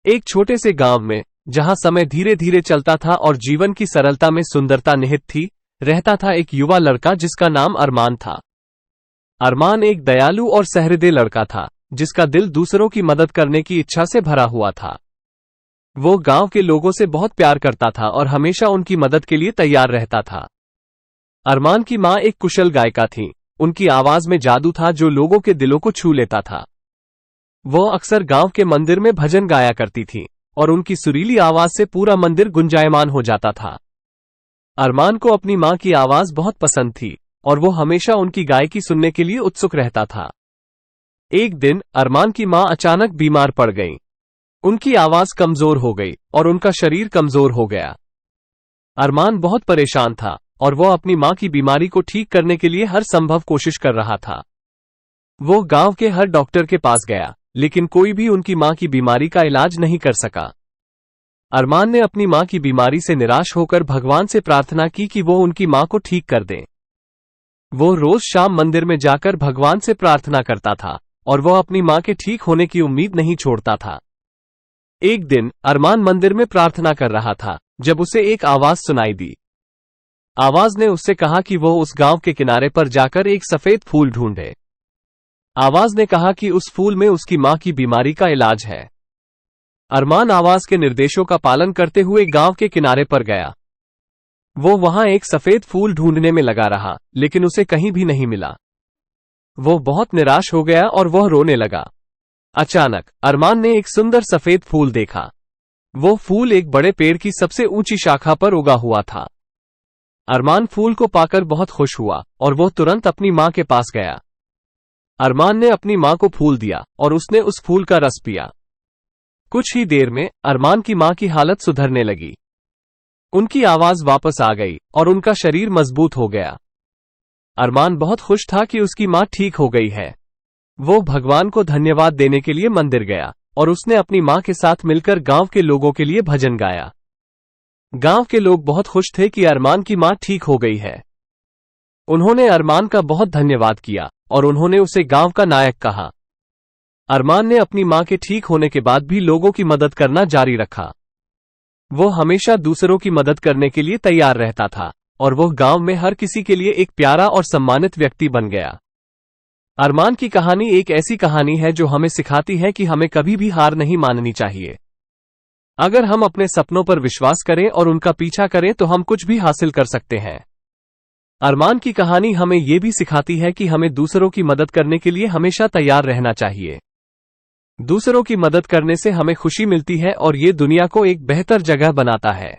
एक छोटे से गांव में, जहां समय धीरे धीरे चलता था और जीवन की सरलता में सुंदरता निहित थी, रहता था एक युवा लड़का जिसका नाम अरमान था। अरमान एक दयालु और सहृदय लड़का था, जिसका दिल दूसरों की मदद करने की इच्छा से भरा हुआ था। वो गांव के लोगों से बहुत प्यार करता था और हमेशा उनकी मदद के लिए तैयार रहता था। अरमान की मां एक कुशल गायिका थीं। उनकी आवाज में जादू था जो लोगों के दिलों को छू लेता था। वो अक्सर गांव के मंदिर में भजन गाया करती थीं और उनकी सुरीली आवाज से पूरा मंदिर गुंजायमान हो जाता था। अरमान को अपनी मां की आवाज बहुत पसंद थी और वो हमेशा उनकी गायकी सुनने के लिए उत्सुक रहता था। एक दिन अरमान की मां अचानक बीमार पड़ गईं। उनकी आवाज कमजोर हो गई और उनका शरीर कमजोर हो गया। अरमान बहुत परेशान था और वो अपनी मां की बीमारी को ठीक करने के लिए हर संभव कोशिश कर रहा था। वो गांव के हर डॉक्टर के पास गया, लेकिन कोई भी उनकी मां की बीमारी का इलाज नहीं कर सका। अरमान ने अपनी मां की बीमारी से निराश होकर भगवान से प्रार्थना की कि वो उनकी मां को ठीक कर दें। वो रोज शाम मंदिर में जाकर भगवान से प्रार्थना करता था और वो अपनी मां के ठीक होने की उम्मीद नहीं छोड़ता था। एक दिन अरमान मंदिर में प्रार्थना कर रहा था जब उसे एक आवाज सुनाई दी। आवाज ने उससे कहा कि वो उस गांव के किनारे पर जाकर एक सफेद फूल ढूंढे। आवाज ने कहा कि उस फूल में उसकी मां की बीमारी का इलाज है। अरमान आवाज के निर्देशों का पालन करते हुए गांव के किनारे पर गया। वो वहां एक सफेद फूल ढूंढने में लगा रहा, लेकिन उसे कहीं भी नहीं मिला। वो बहुत निराश हो गया और वह रोने लगा। अचानक अरमान ने एक सुंदर सफेद फूल देखा। वो फूल एक बड़े पेड़ की सबसे ऊंची शाखा पर उगा हुआ था। अरमान फूल को पाकर बहुत खुश हुआ और वो तुरंत अपनी मां के पास गया। अरमान ने अपनी मां को फूल दिया और उसने उस फूल का रस पिया। कुछ ही देर में अरमान की मां की हालत सुधरने लगी। उनकी आवाज वापस आ गई और उनका शरीर मजबूत हो गया। अरमान बहुत खुश था कि उसकी मां ठीक हो गई है। वो भगवान को धन्यवाद देने के लिए मंदिर गया और उसने अपनी मां के साथ मिलकर गांव के लोगों के लिए भजन गाया। गांव के लोग बहुत खुश थे कि अरमान की मां ठीक हो गई है। उन्होंने अरमान का बहुत धन्यवाद किया और उन्होंने उसे गांव का नायक कहा। अरमान ने अपनी मां के ठीक होने के बाद भी लोगों की मदद करना जारी रखा। वो हमेशा दूसरों की मदद करने के लिए तैयार रहता था और वो गांव में हर किसी के लिए एक प्यारा और सम्मानित व्यक्ति बन गया। अरमान की कहानी एक ऐसी कहानी है जो हमें सिखाती है कि हमें कभी भी हार नहीं माननी चाहिए। अगर हम अपने सपनों पर विश्वास करें और उनका पीछा करें तो हम कुछ भी हासिल कर सकते हैं। अरमान की कहानी हमें ये भी सिखाती है कि हमें दूसरों की मदद करने के लिए हमेशा तैयार रहना चाहिए। दूसरों की मदद करने से हमें खुशी मिलती है और ये दुनिया को एक बेहतर जगह बनाता है।